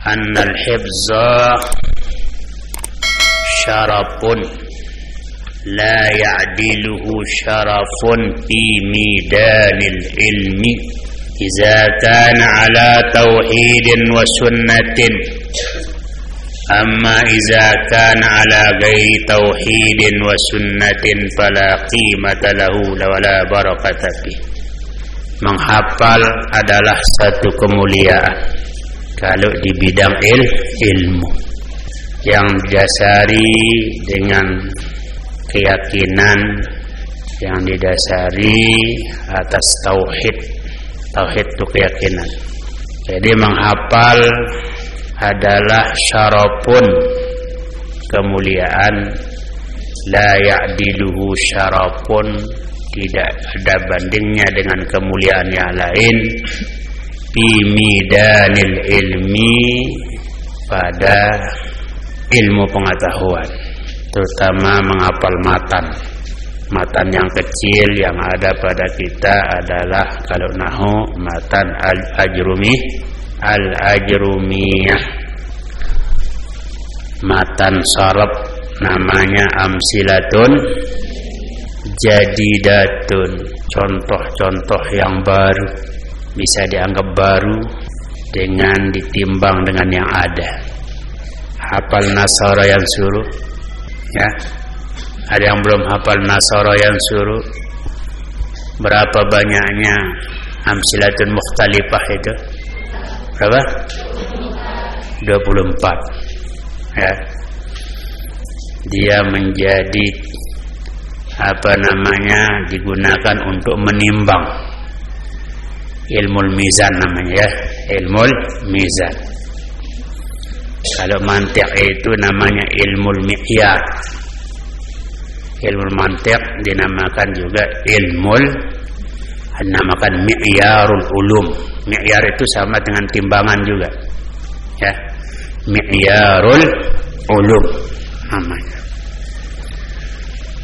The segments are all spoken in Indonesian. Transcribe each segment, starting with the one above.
annal hifza syarafun la ya'diluhu syarafun fi midanil ilmi idza kana ala tauhidin wa sunnatin amma idza kana ala ghairi tauhidin wa sunnatin fala qimata lahu wala barakata fi. Menghafal adalah satu kemuliaan kalau di bidang ilmu yang didasari dengan keyakinan, yang didasari atas tauhid. Tauhid itu keyakinan. Jadi menghafal adalah syarafun, kemuliaan, la ya'diluhu syarafun, tidak ada bandingnya dengan kemuliaan yang lain, fi midanil ilmi, pada ilmu pengetahuan, terutama menghafal matan yang kecil yang ada pada kita adalah kalau nahu matan al-ajrumiyah, matan sarab namanya amsilatun jadidatun, contoh-contoh yang baru, bisa dianggap baru dengan ditimbang dengan yang ada. Hafal Nasara yang suruh, ya. Ada yang belum hafal Nasara yang suruh? Berapa banyaknya amsilatun mukhtalifah itu? Berapa? 24. Ya. Dia menjadi digunakan untuk menimbang. Ilmul mizan namanya, ya. Ilmul mizan. Kalau mantiq itu namanya ilmul mi'yar. Ilmu mantiq dinamakan juga dinamakan mi'yarul ulum. Mi'yar itu sama dengan timbangan juga, ya. Mi'yarul ulum namanya.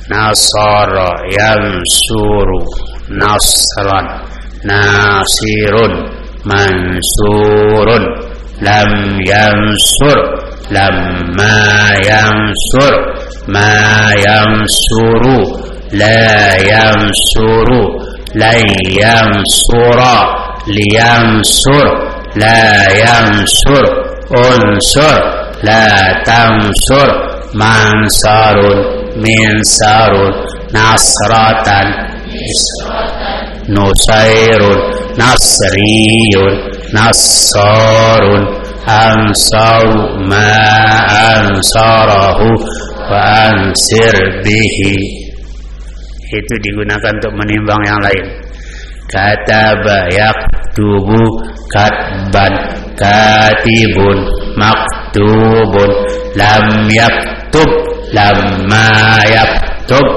Nasara yansuru nasran, nasirun mansurun, lam yansur lamma yansur, ma yansuru la yansuru, la yansura liyansur, la yansur unsur la tansur, mansarun minsarun, nasratan nusairun, nasriyun nassarun, ansaru ma ansarahu wa ansir bihi. Itu digunakan untuk menimbang yang lain. Kataba yaktubu katban, katibun maktubun, lam yaktub lamma yaktub,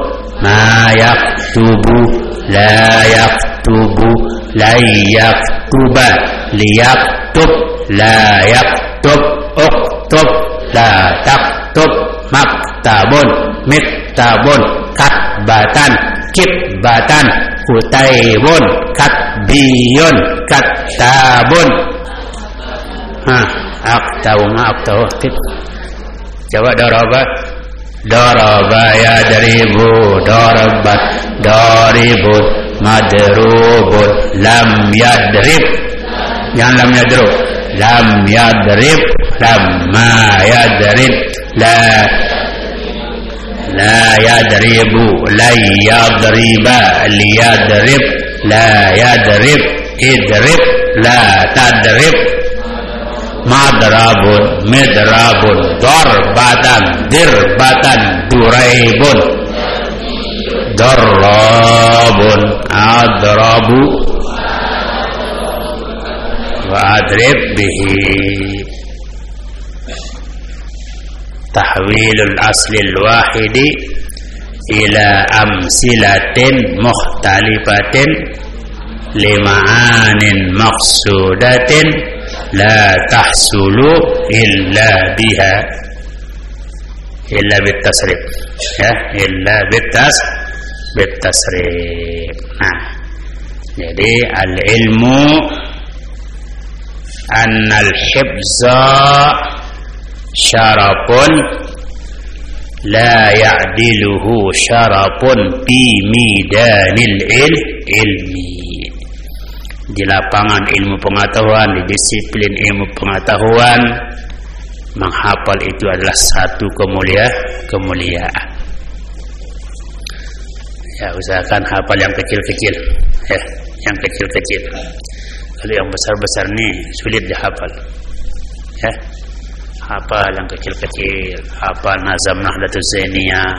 ma yaktubu la yaktubu, la yaktuba liyaktub, la yaktub uktub la taktub, maktabun miktabun, katbatan kitbatan, kutaibun katbiyun, kattabun. Aktabu coba daraba yadribu, darabat daribun, madrubun, lam yadrib, yang lam yadrib, lam yadrib, lamma yadrib, la yadribu, la yadriba, liyadrib, la yadrib, idrib, la tadrib, madrabun, midrabun, darbatan, dirbatan, duraibun, darrabun, adrabu, wa adrib bihi. Tahwilul aslil wahidi ila amsilatin mukhtalifatin lima'anin maqsudatin la tahsulu illa biha, illa bitasrif, ya, illa bitasrif. Nah, jadi al-ilmu annal hibza syarafun la ya'diluhu syarafun fi midanil ilmi. Di lapangan ilmu pengetahuan, di disiplin ilmu pengetahuan, menghafal itu adalah satu kemuliaan. Ya, usahakan hafal yang kecil-kecil, ya, yang kecil-kecil. Kalau yang besar-besar nih sulit dihafal. Ya, hafal yang kecil-kecil, hafal nazam Nahdlatul Zainiyah,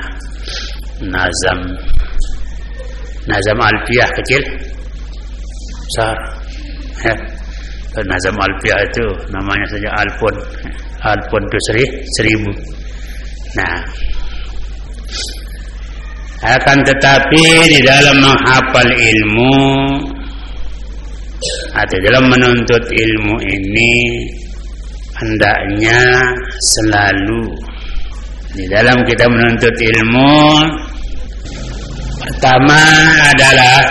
nazam Alfiyah kecil, besar. Ya. Nazam Alfiyah itu namanya saja alpun itu 1000. Nah, akan tetapi di dalam menghafal ilmu atau dalam menuntut ilmu ini hendaknya selalu di dalam kita menuntut ilmu, pertama adalah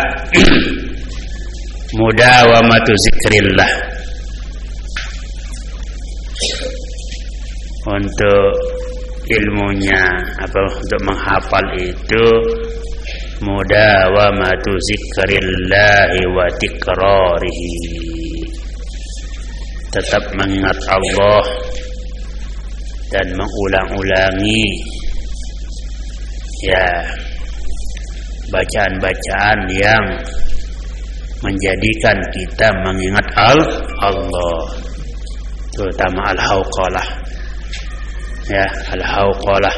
mudawamatu zikrillah. Untuk ilmunya untuk menghafal itu mudawamatu zikrillah wa tikrarihi, tetap mengingat Allah dan mengulang-ulangi ya bacaan-bacaan yang menjadikan kita mengingat Allah, terutama al-hauqalah. Ya, al-hauqalah,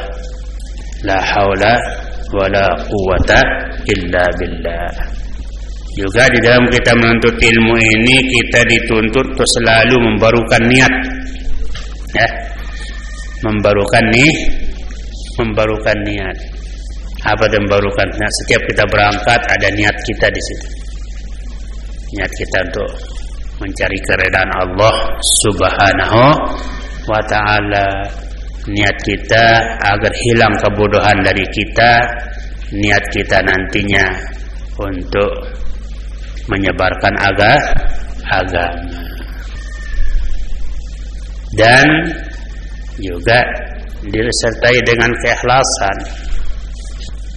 la haula wala quwata illa billah. Juga di dalam kita menuntut ilmu ini kita dituntut untuk selalu membarukan niat. Ya. Membarukan niat. Apa itu membarukan? Nah, setiap kita berangkat ada niat kita di situ. Niat kita untuk mencari keridhaan Allah Subhanahu wa ta'ala. Niat kita agar hilang kebodohan dari kita. Niat kita nantinya untuk menyebarkan agama. Dan juga disertai dengan keikhlasan.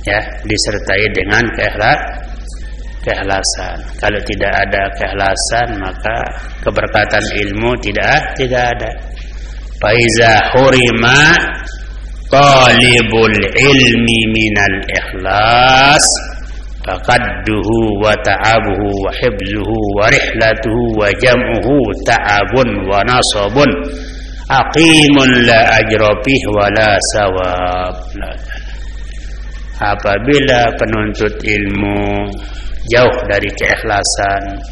Ya, disertai dengan keikhlasan. Kalau tidak ada keikhlasan, maka keberkatan ilmu tidak ada. Faiza hurima talibul ilmi minal ikhlas faqadduhu wa ta'abuhu wa hibzuhu wa rihlatuhu wa jam'uhu ta'abun wa nasabun aqimun la ajrabih wa la sawab. Apabila penuntut ilmu jauh dari keikhlasan,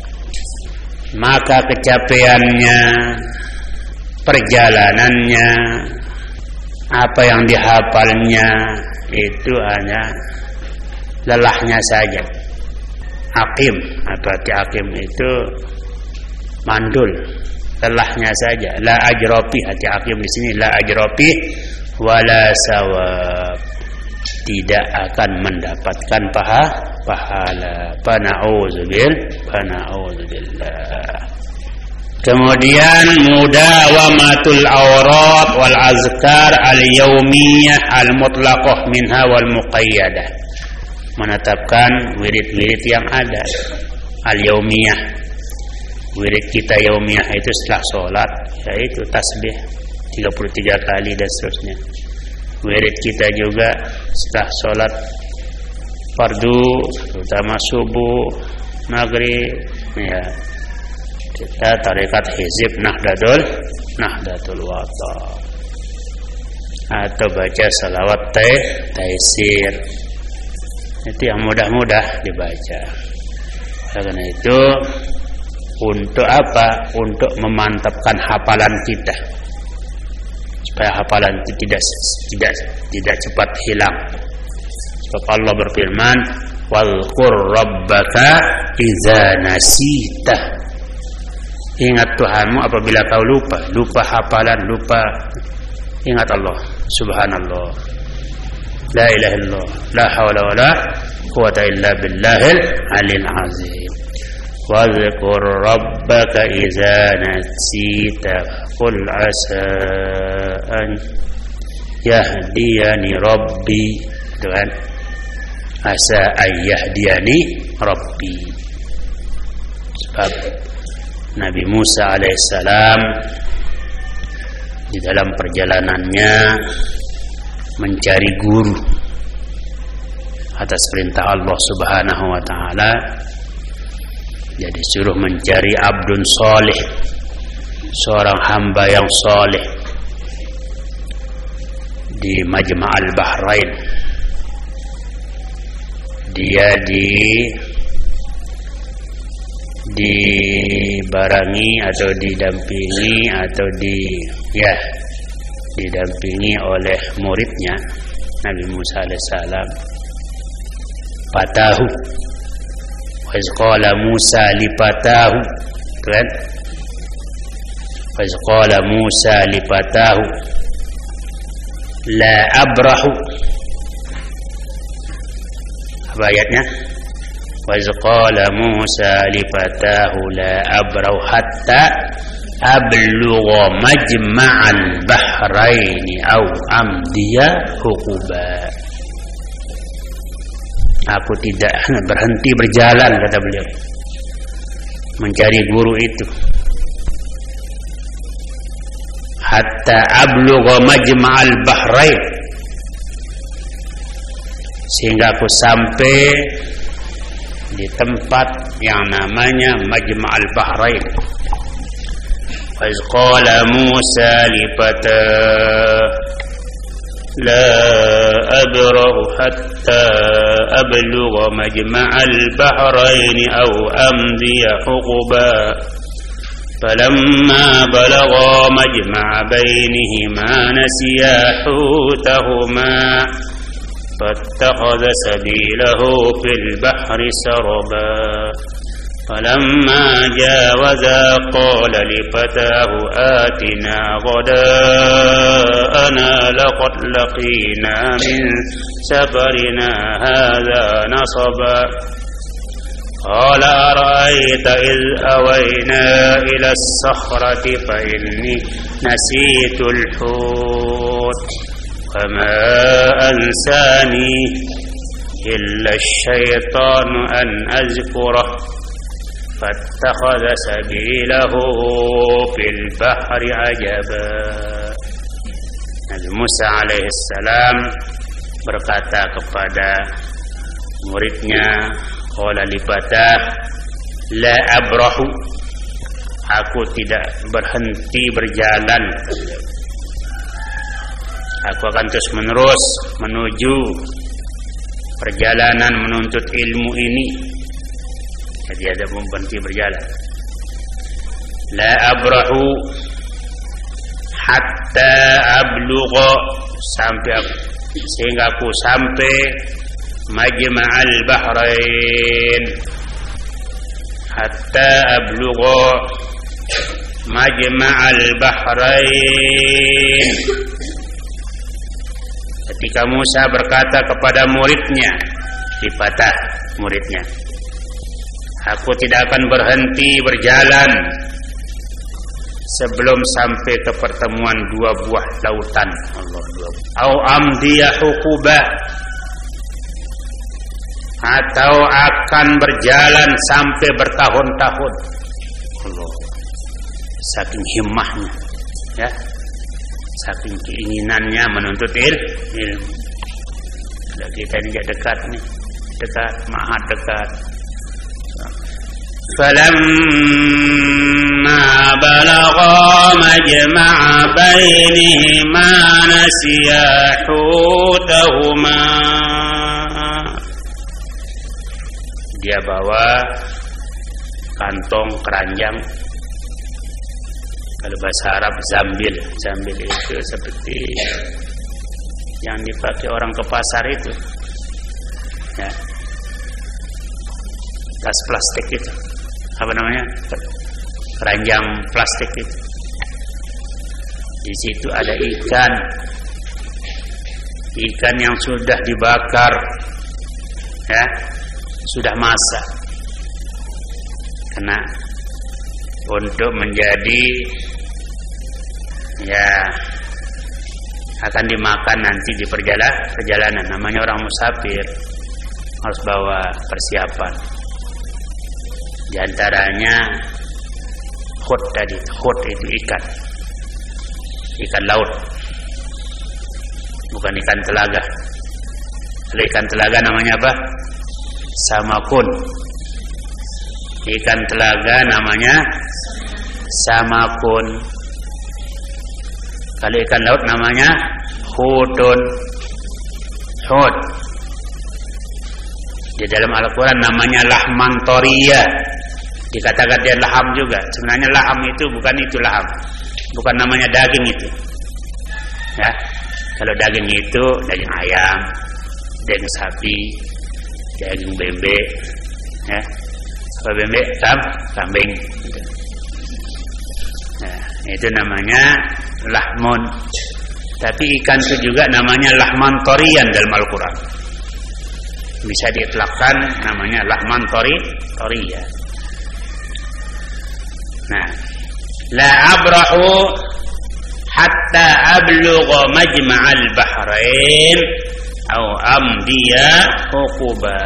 maka kecapeannya, perjalanannya, apa yang dihafalnya itu hanya lelahnya saja. Aqim, arti aqim itu mandul, lelahnya saja. La ajrabi, arti aqim di sini la ajrabi wala sawab, tidak akan mendapatkan pahala. Pana'udzubillah. Kemudian mudawamatul awrad wal azkar al-yaumiyah al-mutlaqah minha wal muqayyadah. Menetapkan wirid-wirid yang ada al-yaumiyah. Wirid kita yaumiyah itu setelah sholat, yaitu tasbih 33 kali dan seterusnya. Wirid kita juga setelah sholat fardu, terutama subuh, maghrib, ya. Kita tarekat hizib Nahdlatul Wata, atau baca salawat taisir. Itu yang mudah-mudah dibaca. Karena itu untuk apa? Untuk memantapkan hafalan kita, supaya hafalan itu tidak cepat hilang. Sebab Allah berfirman, "Wadhkur rabbaka idza nasita." Ingat Tuhanmu apabila kau lupa hafalan, lupa ingat Allah. Subhanallah, la ilaha illallah, la haula wala quwata illa billahil aliyil azim. Wadhkur rabbaka idza nasita qul asa an yahdiyani rabbi, gitu kan? Asa an yahdiyani rabbi. Sebab Nabi Musa alaihissalam di dalam perjalanannya mencari guru atas perintah Allah Subhanahu wa taala. Jadi suruh mencari abdun soleh, seorang hamba yang soleh di Majma' al-Bahrain. Dia dibarangi atau didampingi atau didampingi oleh muridnya Nabi Musa alaihissalam, Fatahu. Wa iz qala Musa li fatahu, kan? Wa iz qala Musa li fatahu la abrahu. Apa ayatnya? Wa iz qala Musa li fatahu la abrahu hatta ablugha majma'al bahraini aw amdiya huquba. Aku tidak berhenti berjalan, kata beliau, mencari guru itu, hatta ablugha majma'al bahrain, sehingga aku sampai di tempat yang namanya Majma'al Bahrain. Wa iz qala Musa li fatah la abrahu hatta ablugha majma'al bahrain aw amdiya huquba falamma balagha majma'a bainihima nasiya hutahuma fattakhadha sabilahu fil bahri saraba falamma jawaza qala li fatahu atina ghada'ana laqad laqina min safarina hadha nasaba qala ara'aita idh awayna ila as-sakhrati fa inni nasitu al-hut وما أنساني إلا الشيطان أن أذكره فاتخذ سبيله في البحر عجبا. Nabi Musa alaihissalam berkata kepada muridnya, qala li fatah la abrahu, aku tidak berhenti berjalan, aku akan terus menerus menuju perjalanan menuntut ilmu ini. Jadi ada berhenti berjalan. La abrahu hatta ablugha, sehingga aku sampai Majma'al Bahrain. Hatta ablugha Majma'al Bahrain. Ketika Musa berkata kepada muridnya, Fatah muridnya, aku tidak akan berhenti berjalan sebelum sampai ke pertemuan dua buah lautan. Allah, au amdiya huquba, atau akan berjalan sampai bertahun-tahun. Allah, saking himmahnya, ya, saking keinginannya menuntut ilmu. Kalau kita ini dekat nih, dekat, mahat dekat. فَلَمَّا بَلَغَا مَجْمَعَ بَيْنِهِمَا نَسِيَا حُوتَهُمَا. Dia bawa kantong keranjang. Kalau bahasa Arab zambil. Zambil itu seperti yang dipakai orang ke pasar itu, ya, tas plastik itu, apa namanya, keranjang plastik itu. Di situ ada ikan yang sudah dibakar, ya, sudah masak, kena untuk menjadi ya akan dimakan nanti di perjalanan. Namanya orang musafir, harus bawa persiapan. Di antaranya khut tadi. Khut itu ikan laut, bukan ikan telaga. Kalau ikan telaga namanya apa? Samakun. Ikan telaga namanya samakun. Kalau ikan laut namanya hudun. Hud. Di dalam Al-Quran namanya lahman toriya. Dikatakan dia laham juga. Sebenarnya laham itu bukan itu laham. Bukan namanya daging itu. Ya. Kalau daging itu daging ayam, daging sapi, daging bebek, ya. Apa bebek? Kambing. Nah, itu namanya lahmun. Tapi ikan itu juga namanya lahman toriyan dalam Al-Quran. Bisa diitlaqkan namanya lahman toriya. Nah, la abrahu hatta ablugha majma'al bahrain aw amdiya huquba.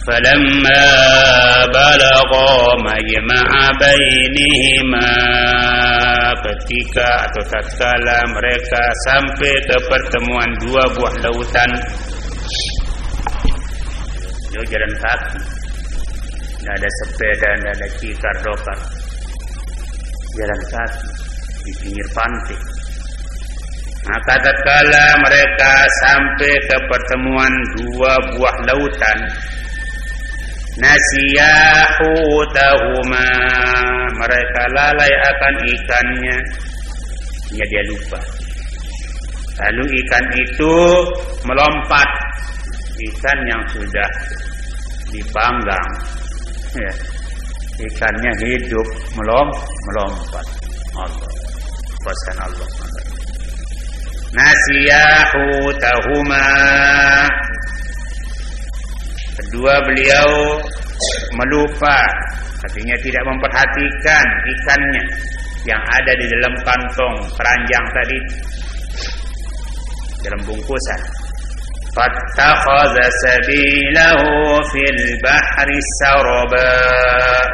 Falamma balagha majma'a bainihima, ketika atau tatkala mereka sampai ke pertemuan dua buah lautan. Dia jalan kaki, tidak ada sepeda, tidak ada cikar dokar, jalan kaki di pinggir pantai. Maka tatkala mereka sampai ke pertemuan dua buah lautan, nasiya hutahuma, mereka lalai akan ikannya, ya dia lupa. Lalu ikan itu melompat, ikan yang sudah dipanggang, ya. Ikannya hidup melompat. Allah, kuasa Allah. Nasiya hutahuma, kedua beliau melupa, artinya tidak memperhatikan ikannya yang ada di dalam kantong keranjang tadi, dalam bungkusan. Fattakhadha sabilahu fil bahri saraba,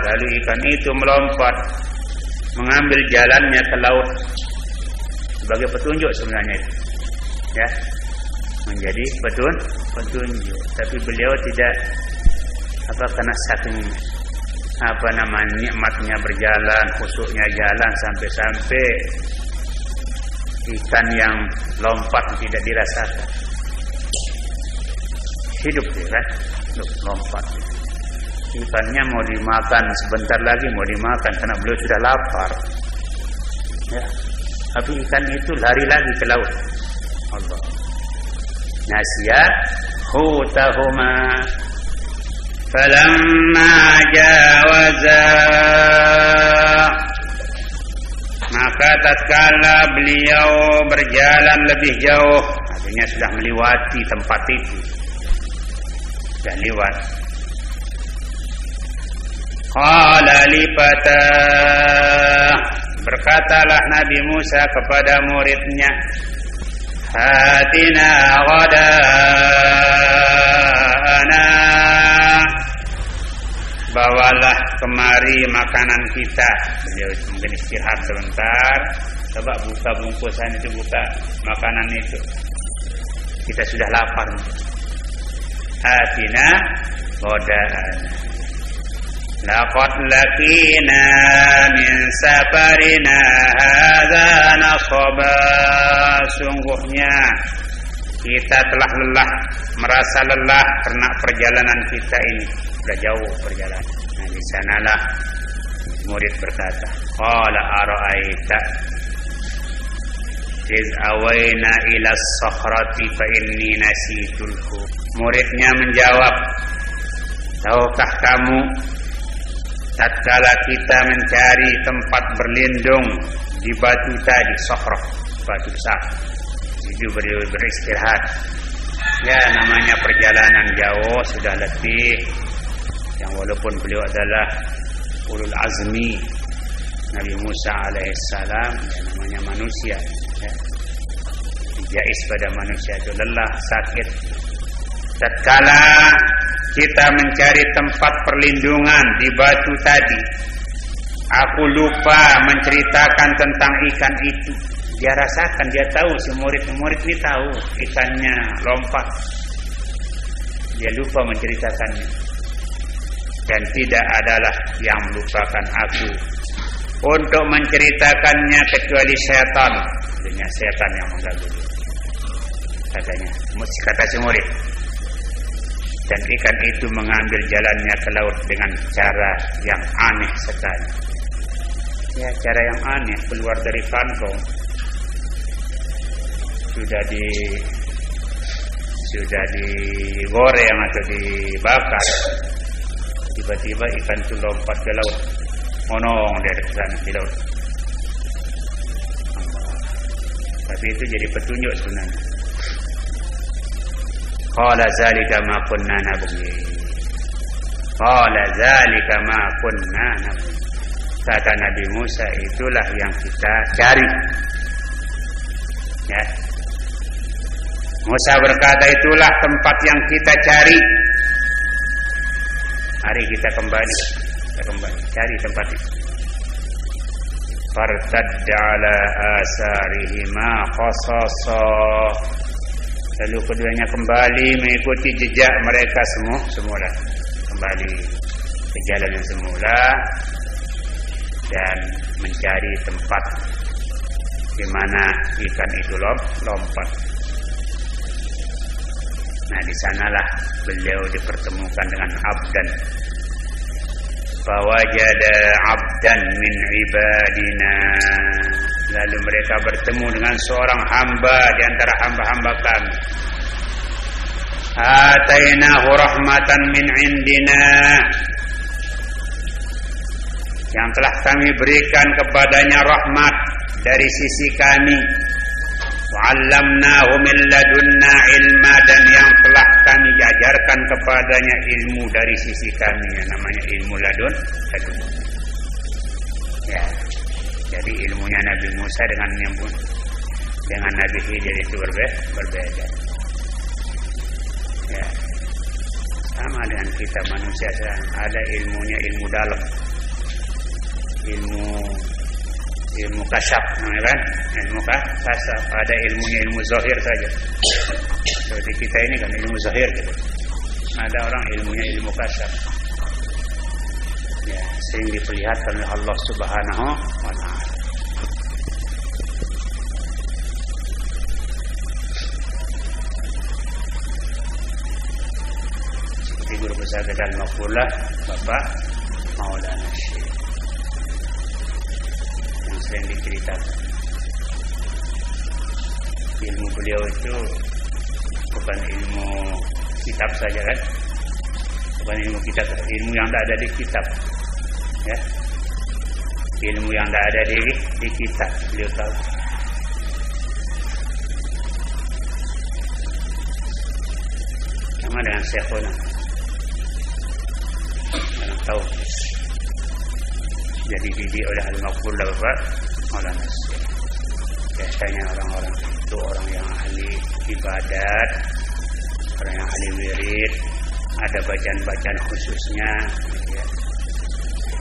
lalu ikan itu melompat mengambil jalannya ke laut, sebagai petunjuk sebenarnya itu, ya, menjadi petunjuk. Tapi beliau tidak karena saking nikmatnya berjalan, khusyuknya jalan, sampai ikan yang lompat tidak dirasakan. Hidup dia kan, lompat. Ikannya mau dimakan sebentar lagi, mau dimakan karena beliau sudah lapar. Ya. Tapi ikan itu lari lagi ke laut. Allah. Nasiya hutahuma falamma jawaza, maka tatkala beliau berjalan lebih jauh, artinya sudah melewati tempat itu, sudah lewat. Qala li fatah, berkatalah Nabi Musa kepada muridnya, hatina ghadana, bawalah kemari makanan kita. Beliau mungkin istirahat sebentar, coba buka bungkusan itu, buka makanan itu, kita sudah lapar. Hatina ghadana, laqad laqina min safarina hadza nasaba, sungguhnya kita telah lelah, merasa lelah karena perjalanan kita ini sudah jauh perjalanan. Nah, di sanalah murid berkata, qala ara'aita iz awaina ila as-sakhrati fa inni nasitulhu. Muridnya menjawab, tahukah kamu tatkala kita mencari tempat berlindung di batu tadi, sakhrah, batu besar, itu beristirahat. Ya, namanya perjalanan jauh, sudah letih. Yang walaupun beliau adalah ulul azmi Nabi Musa alaihissalam, ya, namanya manusia, ya. Jais pada manusia itu lelah, sakit. Tatkala kita mencari tempat perlindungan di batu tadi, aku lupa menceritakan tentang ikan itu. Dia rasakan, dia tahu, si murid ini tahu ikannya lompat. Dia lupa menceritakannya. Dan tidak adalah yang melupakan aku untuk menceritakannya kecuali setan. Artinya setan yang mengganggu dia, katanya, kata si murid. Dan ikan itu mengambil jalannya ke laut dengan cara yang aneh sekali. Ya, cara yang aneh, keluar dari kantong, sudah digoreng atau dibakar, tiba-tiba ikan itu lompat ke laut, monong dari sana di laut. Tapi itu jadi petunjuk sebenarnya. Qala zalika ma kunna nabghi. Qala zalika ma kunna nabghi. Kata Nabi Musa, itulah yang kita cari. Ya. Musa berkata, itulah tempat yang kita cari. Mari kita kembali cari tempat itu. Fartadda ala asarihima qasasa. Lalu keduanya kembali mengikuti jejak mereka semula. Kembali ke jalan yang semula dan mencari tempat di mana ikan itu lompat. Nah, di sanalah beliau dipertemukan dengan abdan. Fawajada abdan min ibadina. Lalu mereka bertemu dengan seorang hamba di antara hamba-hamba kami. Atainahu rahmatan min indina. Yang telah kami berikan kepadanya rahmat dari sisi kami. Wa'allamnahu min ladunna ilma, dan yang telah kami ajarkan kepadanya ilmu dari sisi kami, yang namanya ilmu ladun. Ya. Jadi ilmunya Nabi Musa dengan Nabi Khidir itu berbeda. Ya. Sama dengan kita manusia, ada ilmunya ilmu dalam. Ilmu kasyaf, namanya kan? Ilmu kasyaf. Ada ilmunya ilmu zahir saja. Seperti kita ini kan ilmu zahir gitu. Ada orang ilmunya ilmu kasyaf. Ya, sering diperlihatkan oleh Allah Subhanahu wa ta'ala. Seperti guru besar Gedal Maqullah, Bapak Maulana Syekh, yang sering diceritakan. Ilmu beliau itu bukan ilmu kitab saja kan? Bukan ilmu kitab, ilmu yang tak ada di kitab. Ya. Ilmu yang tak ada di kitab, beliau tahu. Sama dengan Syekhuna. Yang tahu. Jadi dididik oleh Al-Maqullah Bapak Maulana Syekh. Biasanya orang-orang itu orang yang ahli ibadat, orang yang ahli wirid, ada bacaan-bacaan khususnya, ya.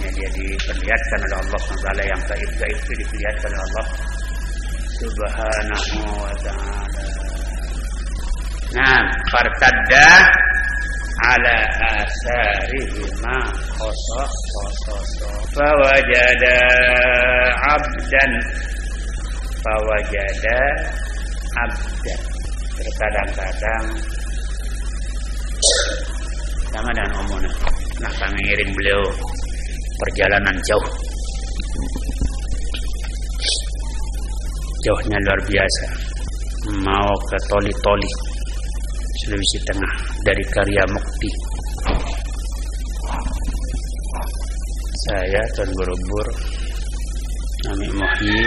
Dia diperlihatkan oleh Allah SWT, yang gaib-gaib itu diperlihatkan oleh Allah Subhanahu wa ta'ala. Nah, fartadda ala asarihima qasasa fawajada abdan. Terkadang-kadang sama dengan omongan. Nah, kami ngiring beliau perjalanan jauhnya luar biasa, mau ke Toli-Toli Sulawesi Tengah dari Karya Mukti. Saya Tuan Borobudur Ami Muhyi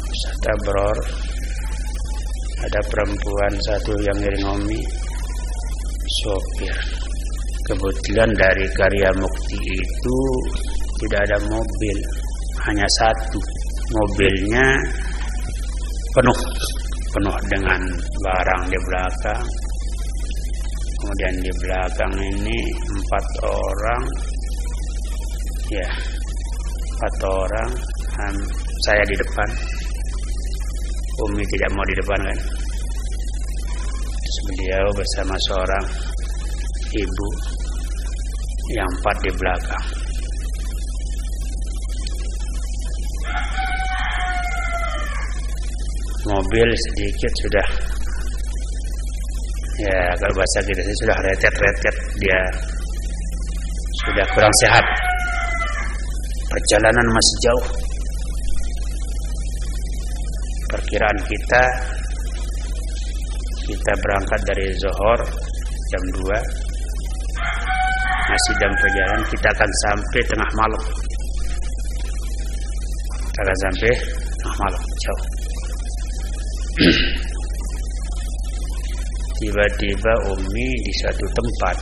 Ustaz Abror, ada perempuan satu yang ngiring Omi, sopir. Kebetulan dari Karya Mukti itu tidak ada mobil, hanya satu. Mobilnya penuh dengan barang di belakang. Kemudian di belakang ini 4 orang, ya 4 orang. Saya di depan. Umi tidak mau di depan kan? Terus beliau bersama seorang ibu, yang 4 di belakang. Mobil sedikit sudah, ya kalau bahasa kita sih sudah retet, dia sudah kurang sehat. Perjalanan masih jauh. Perkiraan kita berangkat dari Zuhur jam 2, masih dalam perjalanan, kita akan sampai tengah malam. Jauh. Tiba-tiba Umi di suatu tempat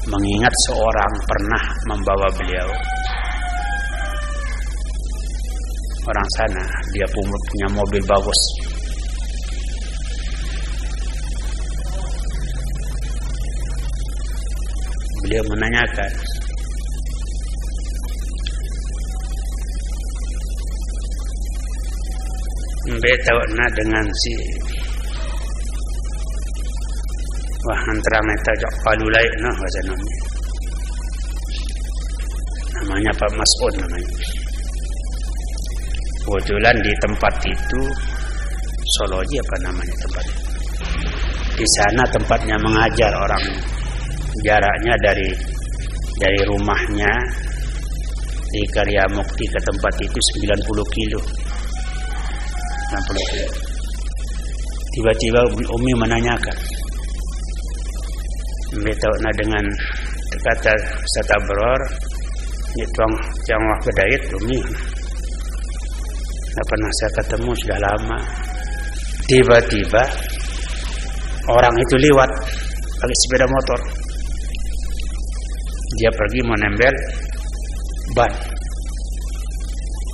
mengingat seorang pernah membawa beliau. Orang sana, dia punya mobil bagus. Beliau menanyakan, tahu na dengan si wah antara meta jak palulai nah bahasa namanya Pak Mas'ud namanya. Kebetulan di tempat itu Soloji apa namanya tempat itu. Di sana tempatnya mengajar orang. Jaraknya dari rumahnya di Karya Mukti ke tempat itu 90 kilo. Tiba-tiba Umi menanyakan, betulnya dengan kata satabror, nyetong jangwah kedait Umi. Nggak pernah saya ketemu sudah lama. Tiba-tiba orang itu lewat pakai sepeda motor. Dia pergi menempel ban.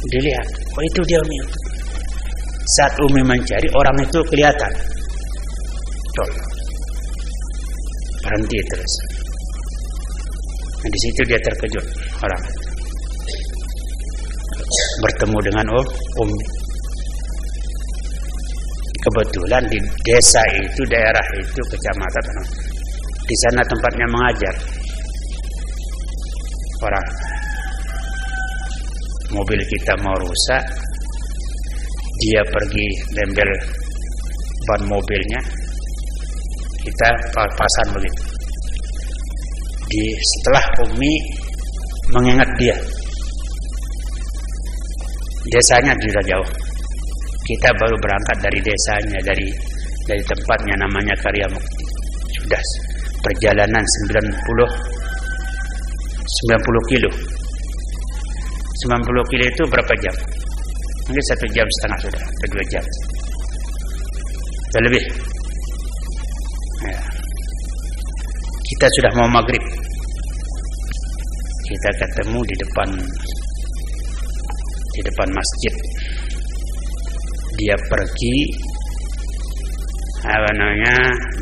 Dilihat, oh itu dia Umi. Saat Umi mencari, orang itu kelihatan. Tol. Berhenti terus. Nah, di situ dia terkejut orang. Bertemu dengan Umi. Kebetulan di desa itu, daerah itu, kecamatan, di sana tempatnya mengajar orang. Mobil kita mau rusak, dia pergi nempel ban mobilnya, kita pasang begitu. Setelah Umi mengingat dia, desanya sudah jauh. Kita baru berangkat dari desanya, dari tempatnya namanya Karya Mukti. Sudah perjalanan 90 kilo. 90 kilo itu berapa jam? Mungkin 1,5 jam sudah, atau 2 jam. Sudah lebih. Ya. Kita sudah mau maghrib. Kita ketemu di depan masjid. Dia pergi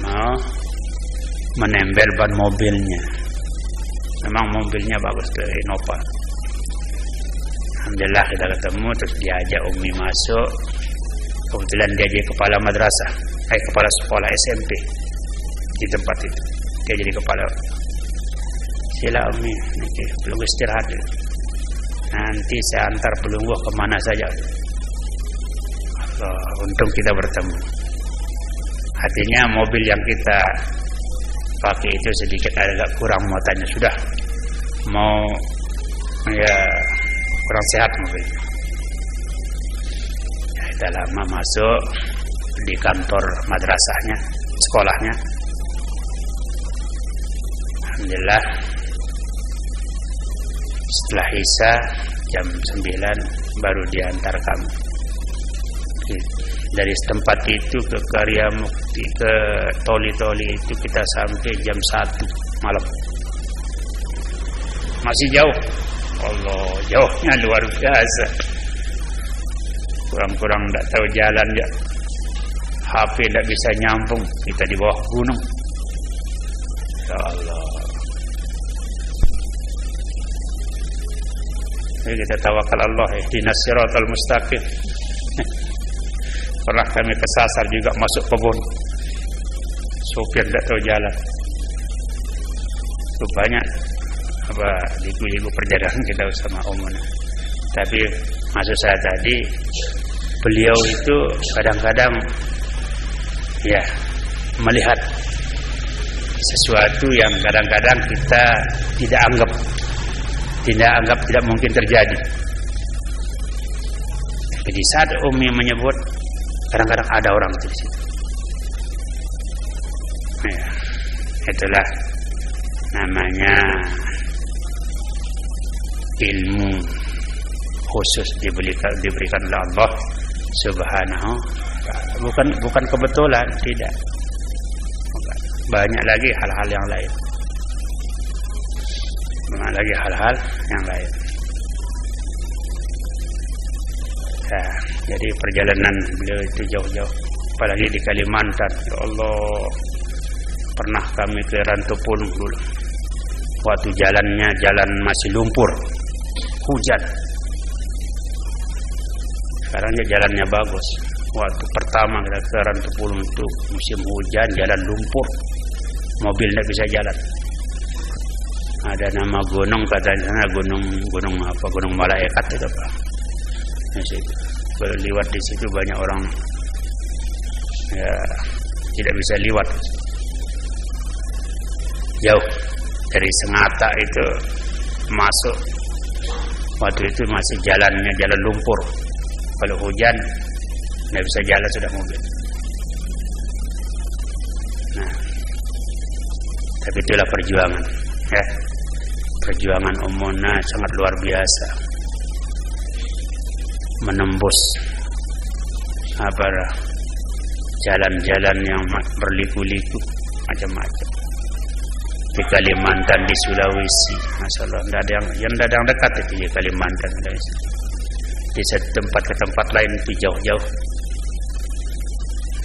mau menempel ban mobilnya. Memang mobilnya bagus tuh, Innova. Alhamdulillah kita ketemu, terus diajak Umi masuk. Kebetulan dia jadi kepala madrasah, kepala sekolah SMP di tempat itu. Dia jadi kepala. Sila Umi, nanti belum istirahat. Nanti saya antar pelungguh kemana saja. Untung kita bertemu. Artinya mobil yang kita pakai itu sedikit agak kurang muatannya, sudah mau kurang sehat mobil. Kita lama masuk di kantor madrasahnya, sekolahnya. Alhamdulillah setelah Isya jam 9 baru diantar kami. Dari tempat itu ke Karya Mukti, ke Toli-Toli itu kita sampai jam 1. malam. Masih jauh. Allah, jauhnya luar biasa. Kurang-kurang tidak tahu jalan ya. HP tidak bisa nyambung, kita di bawah gunung. Ya Allah. Jadi kita tawakal Allah, ihdinas siratal mustaqim. Pernah kami kesasar juga masuk kebun. Sopir tidak tahu jalan. Itu banyak liku-liku perjalanan kita sama umumnya. Tapi maksud saya tadi, beliau itu kadang-kadang ya melihat sesuatu yang kadang-kadang kita tidak anggap tidak mungkin terjadi. Tapi di saat Umi menyebut, kadang-kadang ada orang di situ. Ya, itulah namanya ilmu khusus diberikan oleh Allah Subhanahu. Bukan kebetulan, tidak. Banyak lagi hal-hal yang lain. Ya, jadi perjalanan beliau itu jauh-jauh, apalagi di Kalimantan. Ya Allah, pernah kami ke Rantopulung dulu. Waktu jalan masih lumpur, hujan. Sekarang jalannya bagus. Waktu pertama kita ke Rantopulung itu musim hujan, jalan lumpur, mobil tidak bisa jalan. Ada nama gunung katanya, gunung apa? Gunung Malaikat itu apa? Lewat di situ banyak orang ya tidak bisa lewat. Jauh dari Sengata itu masuk. Waktu itu masih jalan lumpur. Kalau hujan tidak bisa jalan, sudah mobil. Nah, tapi itulah perjuangan, ya. Perjuangan Ummuna sangat luar biasa, menembus jalan-jalan yang berliku-liku macam-macam. Di Kalimantan, di Sulawesi, Masya Allah, tidak ada yang dekat itu di Kalimantan. Di satu tempat ke tempat lain itu jauh-jauh.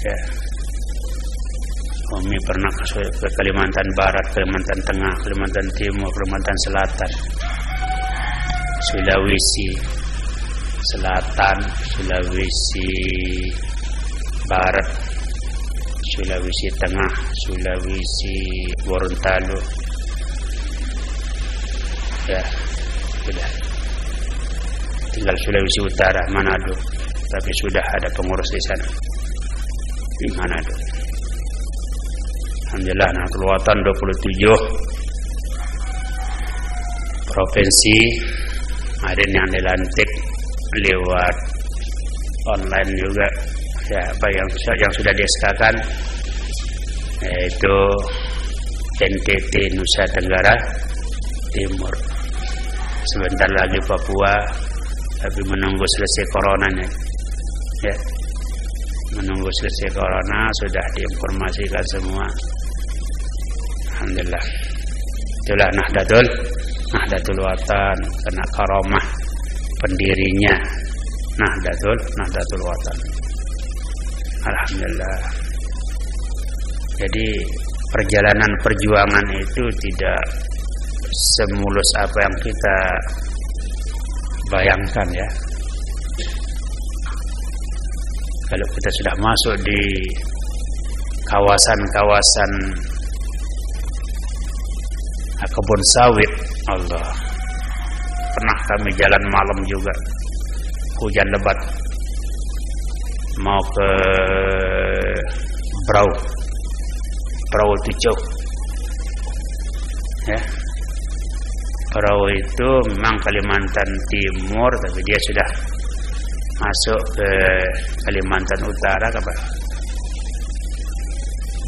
Ya. Umi pernah ke Kalimantan Barat, Kalimantan Tengah, Kalimantan Timur, Kalimantan Selatan, Sulawesi Selatan, Sulawesi Barat, Sulawesi Tengah, Sulawesi Gorontalo. Ya, sudah. Tinggal Sulawesi Utara, Manado. Tapi sudah ada pengurus di sana. Di Manado. Alhamdulillah, Nahdlatul Watan 27 provinsi ada yang dilantik lewat online juga. Ya, apa yang sudah di-SK-kan yaitu NTT Nusa Tenggara Timur. Sebentar lagi Papua, tapi menunggu selesai coronanya. Ya. Menunggu selesai corona sudah diinformasikan semua. Alhamdulillah. Itulah Nahdlatul Watan, karena karomah pendirinya Nahdlatul Watan. Alhamdulillah. Jadi perjalanan perjuangan itu tidak semulus apa yang kita bayangkan, ya. Kalau kita sudah masuk di kawasan-kawasan kebun sawit, Allah, pernah kami jalan malam juga, hujan lebat, mau ke Brau itu jauh, ya. Brau itu memang Kalimantan Timur, tapi dia sudah masuk ke Kalimantan Utara, kabar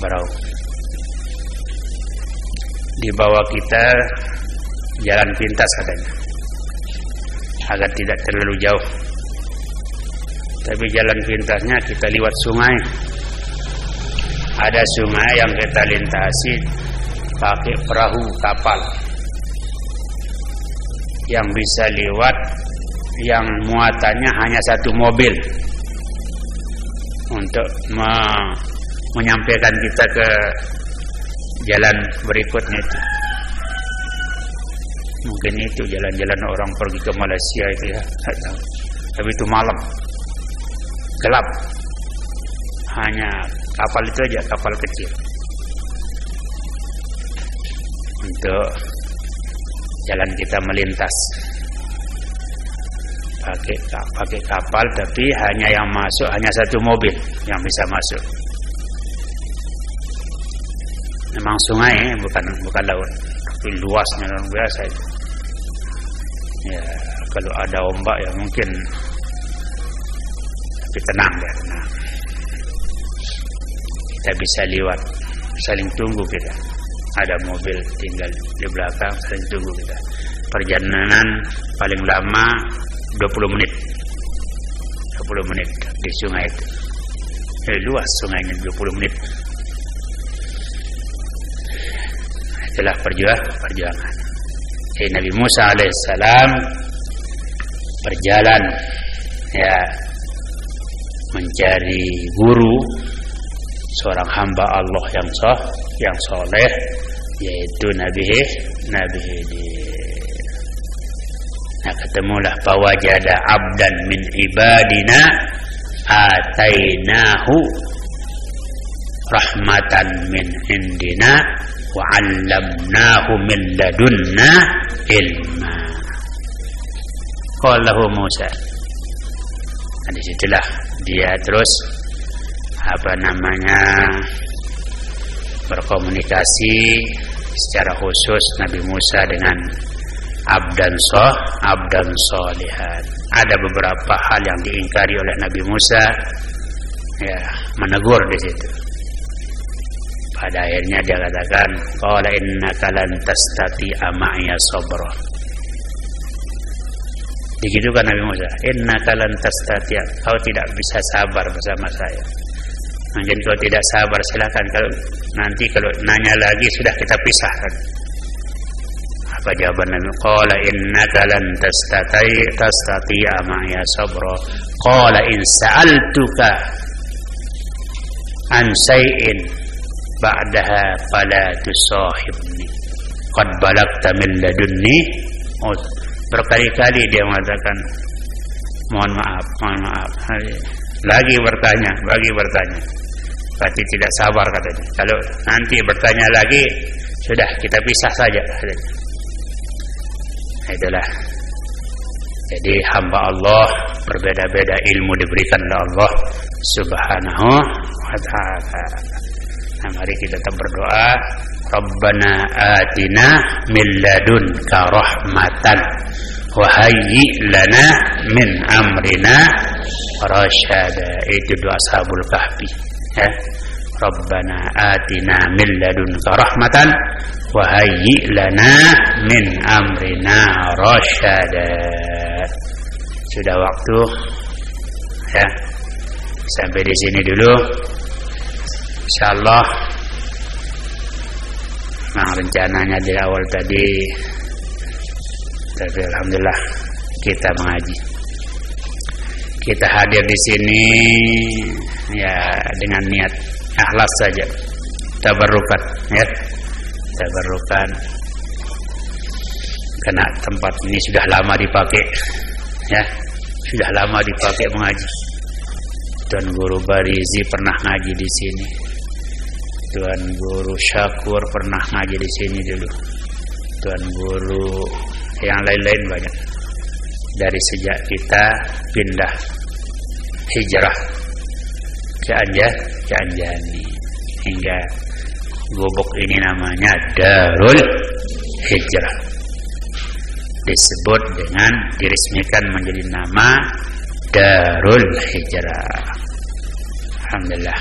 Brau. Di bawah kita jalan pintas katanya, agar tidak terlalu jauh. Tapi jalan pintasnya kita lewat sungai. Ada sungai yang kita lintasi pakai perahu kapal yang bisa lewat, yang muatannya hanya 1 mobil untuk menyampaikan kita ke jalan berikutnya itu. Mungkin itu jalan-jalan orang pergi ke Malaysia itu ya. Tapi itu malam, gelap, hanya kapal itu aja, kapal kecil untuk jalan kita melintas. Pakai kapal, tapi hanya yang masuk hanya 1 mobil yang bisa masuk. Memang sungai, bukan laut, tapi luasnya luar biasa itu. Ya, kalau ada ombak ya mungkin, tapi tenang ya, tenang. Kita bisa lewat, saling tunggu kita. Ada mobil tinggal di belakang, saling tunggu kita. Perjalanan paling lama 20 menit. 20 menit di sungai itu. Luas sungainya 20 menit. Itulah perjuangan. Nabi Musa alaihissalam berjalan ya mencari guru, seorang hamba Allah yang soleh, yaitu Nabi Nah, ketemulah fawajada abdan min ibadina atainahu rahmatan min indina wa 'allamnahu min ladunna ilma. Qala Musa. Nah, disitulah dia terus berkomunikasi secara khusus Nabi Musa dengan abdan solihan. Ada beberapa hal yang diingkari oleh Nabi Musa, ya, menegur di situ. Pada akhirnya dia katakan, qala innaka lan tastati'a ma'iya sabra. Digitukan Nabi Musa, innaka lan tastati'a, kau tidak bisa sabar bersama saya. Mungkin kau tidak sabar, silakan, kalau nanya lagi sudah kita pisahkan. Apa jawaban Nabi? Qala innaka lan tastati'a ma'iya sabra. Qala in sa'altuka an shay'in ba'daha fala tusahibni qad balagta min ladunni. Berkali-kali dia mengatakan mohon maaf. Lagi bertanya. Berarti tidak sabar katanya. Kalau nanti bertanya lagi, sudah kita pisah saja. Itulah. Jadi hamba Allah berbeda-beda ilmu diberikan oleh Allah Subhanahu wa ta'ala. Nah, mari kita tetap berdoa. Rabbana atina min ladunka rahmatan wa hayyi lana min amrina rasyada. Itu doa Ashabul Kahfi ya. Rabbana atina min ladunka rahmatan wa hayyi lana min amrina rasyada. Sudah waktu ya. Sampai di sini dulu. Insyaallah. Nah, rencananya di awal tadi, tapi alhamdulillah kita mengaji. Kita hadir di sini ya dengan niat ikhlas saja. Tabarrukan ya. Tabarrukan. Karena tempat ini sudah lama dipakai ya. Sudah lama dipakai mengaji. Tuan Guru Barizi pernah ngaji di sini. Tuan Guru Syakur pernah ngaji di sini dulu. Tuan Guru yang lain-lain banyak. Dari sejak kita pindah hijrah ke Anjani hingga gubuk ini namanya Darul Hijrah. Disebut dengan diresmikan menjadi nama Darul Hijrah. Alhamdulillah.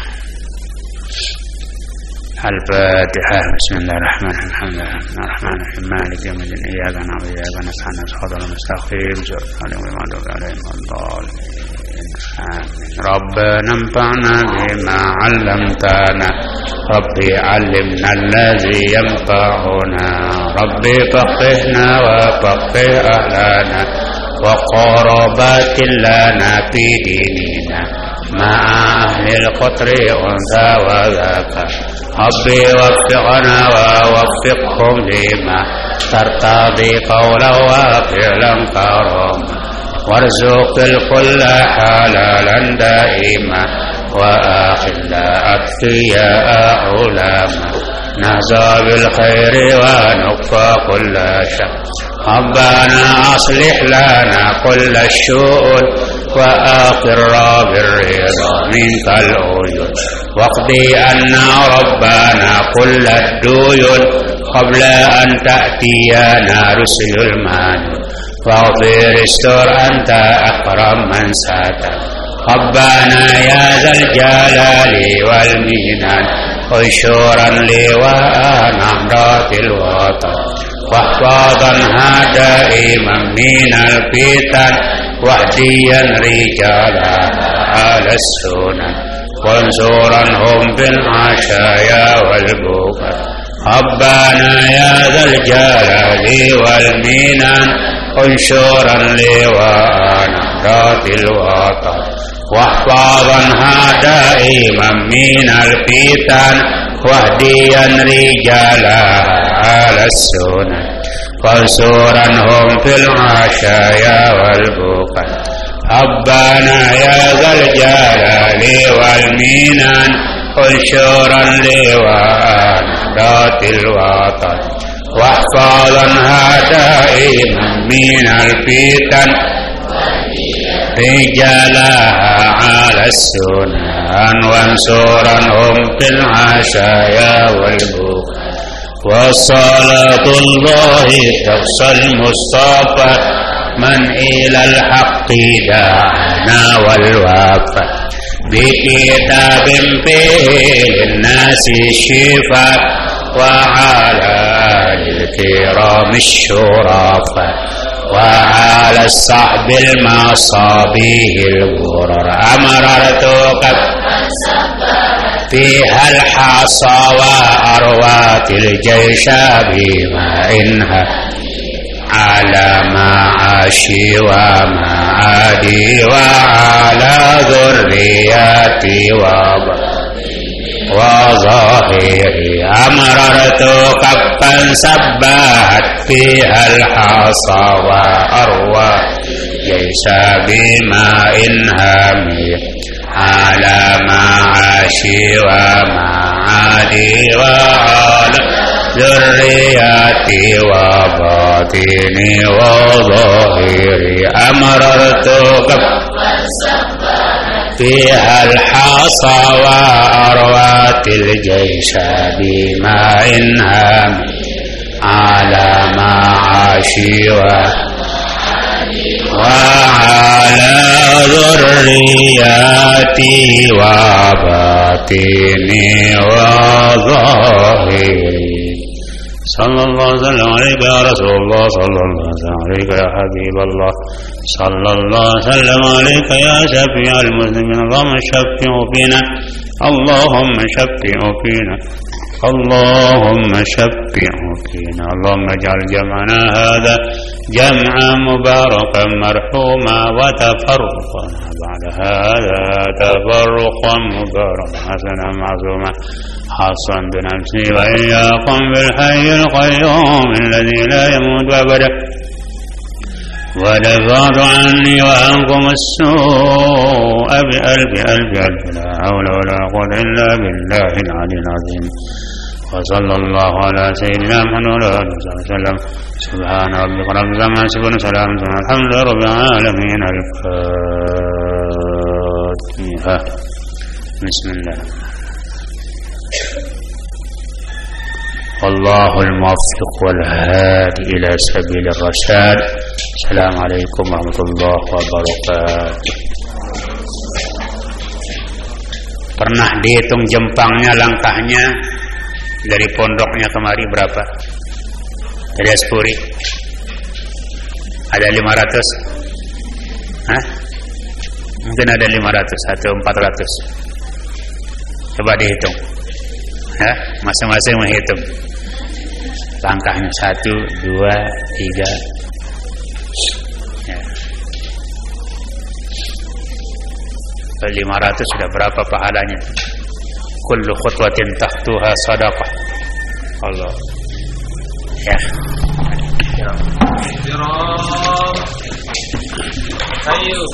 Al-Fatihah. Bismillahirrahmanirrahim. Ar-Rahmanir-Rahim. Maliki yaumiddin. Iyyaka na'budu wa iyyaka nasta'in. Ihdinas siratal mustaqim. Shiratal ladzina an'amta 'alaihim ghairil maghdubi 'alaihim waladdallin. ربنا انفعنا بما علمتنا ربي علمنا الذي ينفعنا ربي فقهنا وفقه أهلنا وقربات لنا في ديننا مع أهل القطر أنثى وذاك ربي وفقنا ووفقهم لما ترتضي قولا وفعلا كرما وارزق الكل حلالا دائما وأخلا أتقياء علما نهزى بالخير ونكفى كل شر ربنا أصلح لنا كل الشؤون وأقر بالرضا منك العيون واقضي عنا ربنا كل الديون قبل أن تأتينا رسل المنون واغفر استر أنت أكرم من ساتر ربنا يا ذا الجلال والمنان انشرا لواء نهضة الوطن واحفظنها دائما من الفتن واهديا رجالها على السنن وانصرنهم في العشايا والبكاء ربنا يا ذا الجلال والمنان انشرا لواء نهضة الوطن واحفظنها دائما من الفتن واهديا رجالها على السنن وانصرنهم في العشايا والبكاء ربنا يا ذا الجلال والمنان انشرا لواء نهضة الوطن واحفظنها دائما من الفتن رجالها على السنن وانصرنهم في العشايا والبكاء وصلاة الله تقصى المصطفى من إلى الحق دعانا والوفا بكتاب فيه للناس الشفاء وعلى آل الكرام الشرفاء وعلى الصحب المصابيه الغرر أمررتك فيها الحصى وأروات الجيش بماءها على معاشي ومعادي وعلى ذرياتي وظاهري أمررت كفا سبحت فيها الحصى وأروى ليس بماء هامي على معاشي ومعادي وعلى ذرياتي وباطني وظاهري أمررت كفا فيها الحصى وأروات الجيش بماء هامي على معاشي وعلى ذرياتي وباطني وظاهري صلى الله وسلم عليك يا رسول الله صلى الله وسلم عليك يا حبيب الله صلى الله وسلم عليك يا شفيع المسلمين اللهم شفع فينا اللهم شفع فينا اللهم شفع فينا اللهم اجعل جمعنا هذا جمعا مباركا مرحوما وتفرقنا بعد هذا تفرقا مباركا حسنا معصوما خاصا بنفسي وإياكم بالحي القيوم الذي لا يموت أبدا ودفعت عني وعنكم السوء بألف ألف ألف لا حول ولا قوة إلا بالله العلي العظيم وصلى الله على سيدنا محمد وعلى آله وصحبه وسلم سبحان ربك رب العزة عما يصفون وسلام على الحمد لله رب العالمين الفاتحة بسم الله والله الموفق والهادي إلى سبيل الرشاد. السلام عليكم ورحمة الله وبركاته. Pernah dihitung jempangnya, langkahnya dari pondoknya kemari berapa? Dari Aspuri ada 500? Hah? Mungkin ada 500 atau 400. Coba dihitung. Ya, masing-masing menghitung. Langkahnya 1, 2, 3. Ya. 500 sudah berapa pahalanya? Kullu khutwatin tahtuha sadaqah. Allah. Ya. Ayo.